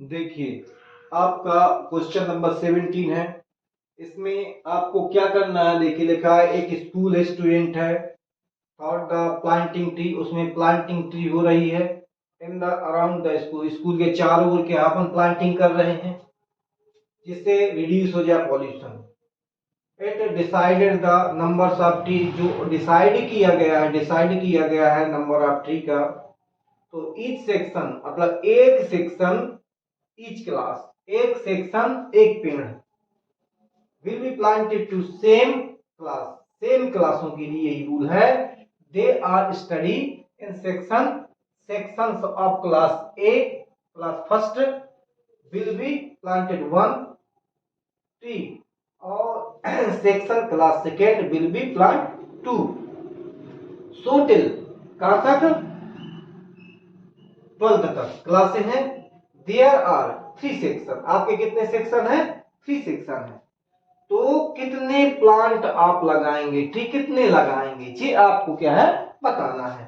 देखिए, आपका question number 17 है। इसमें आपको क्या करना है, देखिए लिखा है एक स्कूल है, स्टूडेंट है, थॉट द प्लांटिंग ट्री, उसमें प्लांटिंग ट्री हो रही है in the around the school, school के चारों ओर के अपन प्लांटिंग कर रहे हैं जिससे रिड्यूस हो जाए pollution. It decided the numbers of tree, जो डिसाइड किया गया है नंबर ऑफ ट्री का। तो ईच सेक्शन मतलब एक सेक्शन, ईच क्लास एक सेक्शन एक पेड़ will be planted to same class, same क्लासों के लिए यही रूल है। They are study in sections of class A, class first will be planted one tree और section class second will be plant two. So till कहां तक, 12th तक क्लासें हैं। देयर आर 3 सेक्शन, आपके कितने सेक्शन हैं, 3 सेक्शन है। तो कितने प्लांट आप लगाएंगे, ट्री कितने लगाएंगे, ये आपको क्या है बताना है।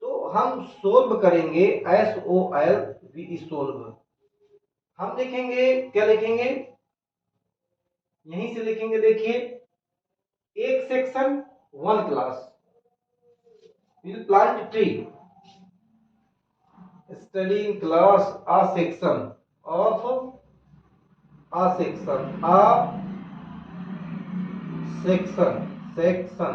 तो हम सोल्व करेंगे, SOLV सोल्व। हम लिखेंगे, क्या लिखेंगे, यहीं से लिखेंगे। देखिए एक section one class will plant tree, studying class a section of a section section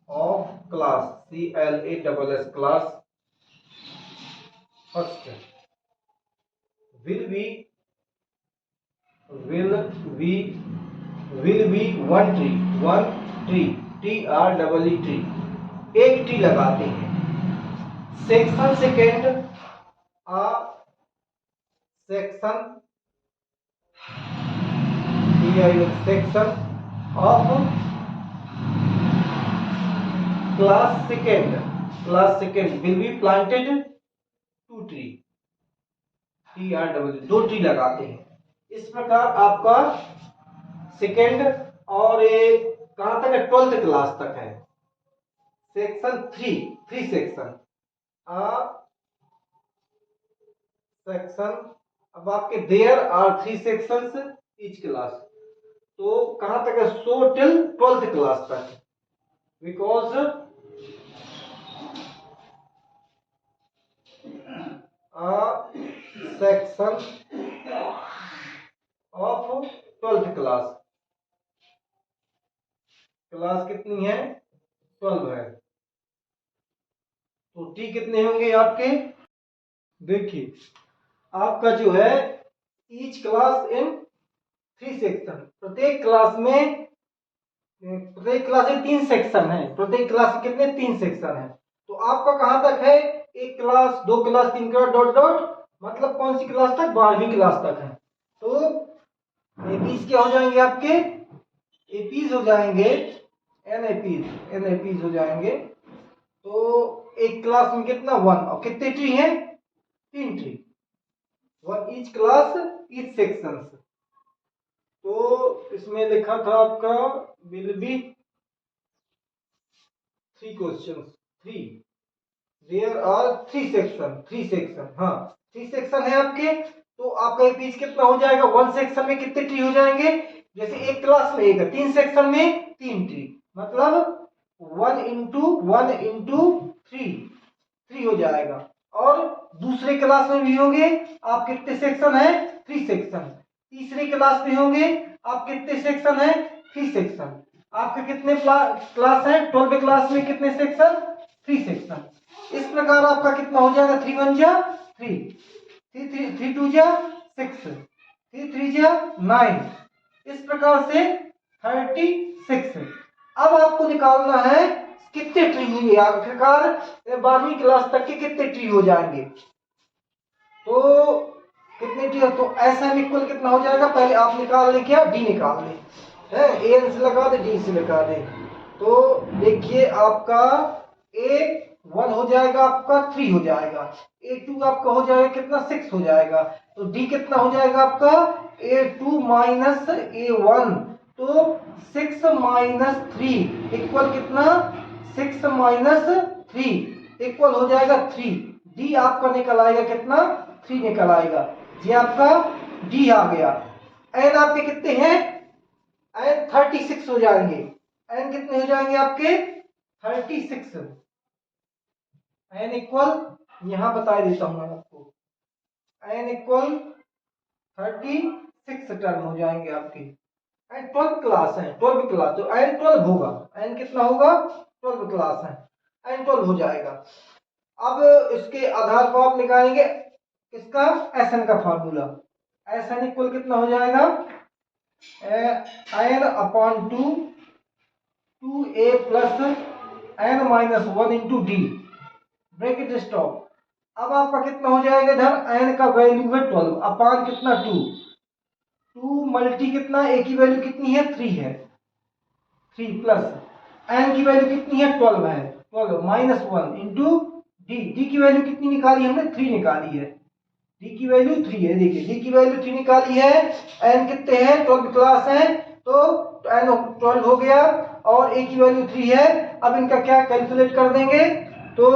of class CLASS class first will be one tree TREE, एक ट्री लगाते हैं। सेक्शन सेकेंड आ section of class second will be planted two tree TREE, दो tree लगाते हैं। इस प्रकार आपका सेकेंड और कहां तक है, 12th क्लास तक है। सेक्शन थ्री सेक्शन सेक्शन, अब आपके there are 3 sections each class, तो कहां तक है, सो टिल 12th क्लास तक, because section of 12th class, class कितनी है, 12 है। तो टी कितने होंगे आपके, देखिए आपका जो है ईच क्लास इन 3 सेक्शन, प्रत्येक क्लास में 3 सेक्शन है, प्रत्येक क्लास में कितने, 3 सेक्शन है। तो आपका कहां तक है, एक क्लास, दो क्लास, तीन क्लास, डॉट डॉट, मतलब कौन सी क्लास तक, 12वीं क्लास तक है। तो एपीज क्या हो जाएंगे आपके, एपीज हो जाएंगे एनएपीज हो जाएंगे। तो एक क्लास में कितना, 1, और कितने ट्री हैं, 3 tree, 1 each class each section. तो इसमें लिखा था आपका will be 3 question, 3 there are 3 section, हाँ 3 सेक्शन है आपके। तो आपका पेज कितना हो जाएगा, 1 सेक्शन में कितने ट्री हो जाएंगे, जैसे एक क्लास में एक है, 3 सेक्शन में 3 ट्री, मतलब 1 इंटू 3 हो जाएगा। और दूसरे क्लास में भी होंगे आप, कितने सेक्शन है, 3 सेक्शन। तीसरी क्लास में होंगे आप, कितने सेक्शन है, 3 सेक्शन। आपके कितने क्लास है, 12th क्लास में कितने सेक्शन, 3 सेक्शन। इस प्रकार आपका कितना हो जाएगा, 3 1 जा 3, 3 2 जा 6, 3 3 जा 9, इस प्रकार से 36। अब आपको निकालना है कितने ट्री होंगे, आखिरकार 12वीं क्लास तक के कितने ट्री हो जाएंगे। तो कितने ट्री, तो SM इक्वल कितना हो जाएगा, पहले आप निकाल लें, क्या डी निकाल लें, AN से लगा दे, डी से लगा दे। तो देखिए आपका A1 हो जाएगा, आपका 3 हो जाएगा, A2 आपका हो जाएगा कितना, 6 हो जाएगा। तो D कितना हो जाएगा आपका, A2 माइनस A1, तो 6 माइनस 3 इक्वल कितना, 6 माइनस 3 इक्वल हो जाएगा 3। डी आपका निकल आएगा कितना, 3 निकल आएगा। ये आपका डी आ गया। एन आपके कितने हैं, एन 36 हो जाएंगे। एन कितने हो जाएंगे आपके 36। एन इक्वल यहां बता देता हूं मैं आपको, एन इक्वल 36 टर्म हो जाएंगे आपके। एन 12 क्लास है, 12 क्लास, तो एन 12 होगा। एन कितना होगा, 12 क्लास है, एन 12 हो जाएगा। अब इसके आधार पर आप निकालेंगे इसका एस एन का फॉर्मूला। एस एन इक्वल कितना हो जाएगा, N upon 2 A plus N minus 1 into D, bracket stop. अब आपका कितना हो जाएगा, इधर एन का वैल्यू है 12 अपान कितना 2 मल्टी कितना, ए की वैल्यू कितनी है 3 है, 3 प्लस एन की वैल्यू कितनी है 12 है, 12 माइनस 1 इंटू डी। डी की वैल्यू कितनी निकाली हमने, 3 निकाली है। डी की वैल्यू 3 है, देखिए डी की वैल्यू 3 निकाली है। एन कितने हैं, 12 क्लास है, तो एन 12 हो गया और ए की वैल्यू 3 है। अब इनका क्या कैलकुलेट कर देंगे, तो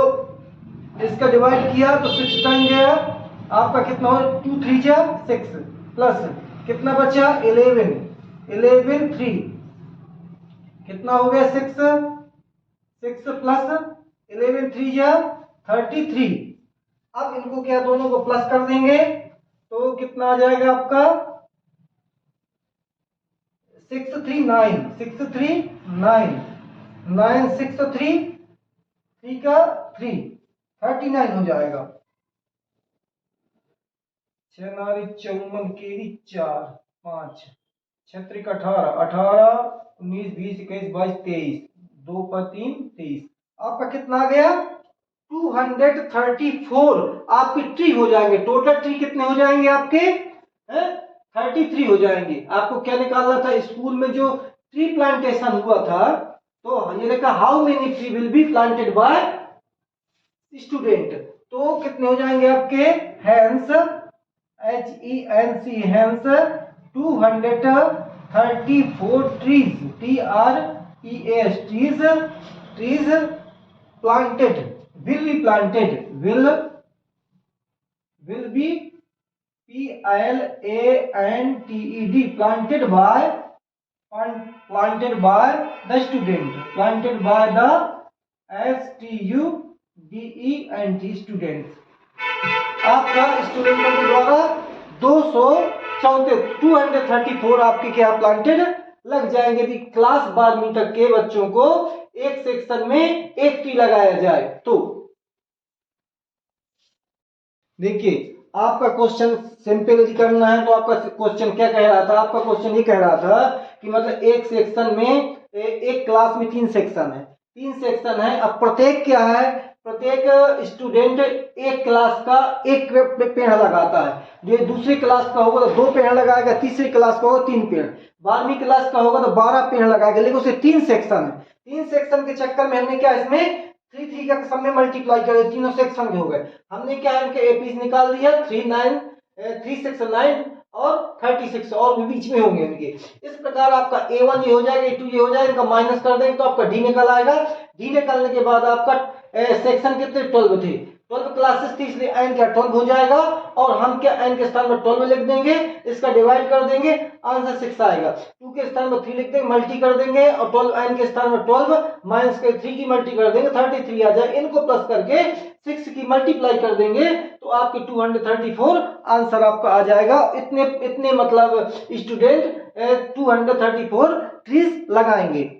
इसका डिवाइड किया तो 6 टाइम गया, आपका कितना हो 2 3 जा 6 प्लस कितना बचा 11, 11 3 कितना हो गया 6 प्लस 11 3 जा 33। अब इनको क्या दोनों को प्लस कर देंगे तो कितना आ जाएगा आपका 6 3 9, 6 3 9, 9 6 3 3 का 3 39 हो जाएगा। 6 नारी 54 केरी 4 5 6 18 18 19 20 21 22 23 2 पर 3 23। आपका कितना आ गया 234 आपके ट्री हो जाएंगे। टोटल ट्री कितने हो जाएंगे आपके 33 हो जाएंगे। आपको क्या निकालना था, स्कूल में जो ट्री प्लांटेशन हुआ था तो ये लिखा how many tree will be planted by student, तो कितने हो जाएंगे आपके hence HENC hence 234 trees TREES trees planted will be planted will be PLANTED planted by the student, planted by the STUDENT students। आपका स्टूडेंटों के द्वारा 234 आपके क्या प्लांटेड लग जाएंगे। यदि क्लास 12वीं तक के बच्चों को एक सेक्शन में एक ट्री लगाया जाए तो देखिए आपका क्वेश्चन सिंपल करना है। तो आपका क्वेश्चन क्या कह रहा था, आपका क्वेश्चन ये कह रहा था कि मतलब एक सेक्शन में एक क्लास में 3 सेक्शन है, 3 सेक्शन है। अब प्रत्येक क्या है, प्रत्येक स्टूडेंट एक क्लास का एक पेड़ लगाता है। जो दूसरी क्लास का होगा तो 2 पेड़ लगाएगा, तीसरी क्लास का होगा 3 पेड़, 12वीं क्लास का होगा तो 12 पेड़ लगाएगा। लेकिन उसे 3 सेक्शन है, 3 सेक्शन के चक्कर में हमने क्या इसमें 3 का सब में मल्टीप्लाई कर दिया, तीनों सेक्शन के हो गए। हमने क्या इनके एपीज निकाल दिया 3 6 9 और 36 और भी बीच में होंगे इनके। इस प्रकार आपका A1 ये हो जाएगा, A2 ये हो जाएगा, इनका माइनस कर देंगे तो आपका D निकल आएगा। D निकलने के बाद आपका सेक्शन कितने 12 थे, 12 क्लासेस थी, इसलिए n क्या 12 हो जाएगा और हम क्या n के स्थान पर 12 लिख देंगे, इसका डिवाइड कर देंगे, आंसर 6 आएगा। 2 के स्थान पर 3 लिख देंगे, मल्टी कर देंगे और 12 n के स्थान पर 12 माइनस के 3 की मल्टी कर देंगे 33 आ जाए। इनको प्लस करके 6 की मल्टीप्लाई कर देंगे तो आपके 234 आंसर आपका आ जाएगा। इतने मतलब स्टूडेंट 234 ट्रीज लगाएंगे।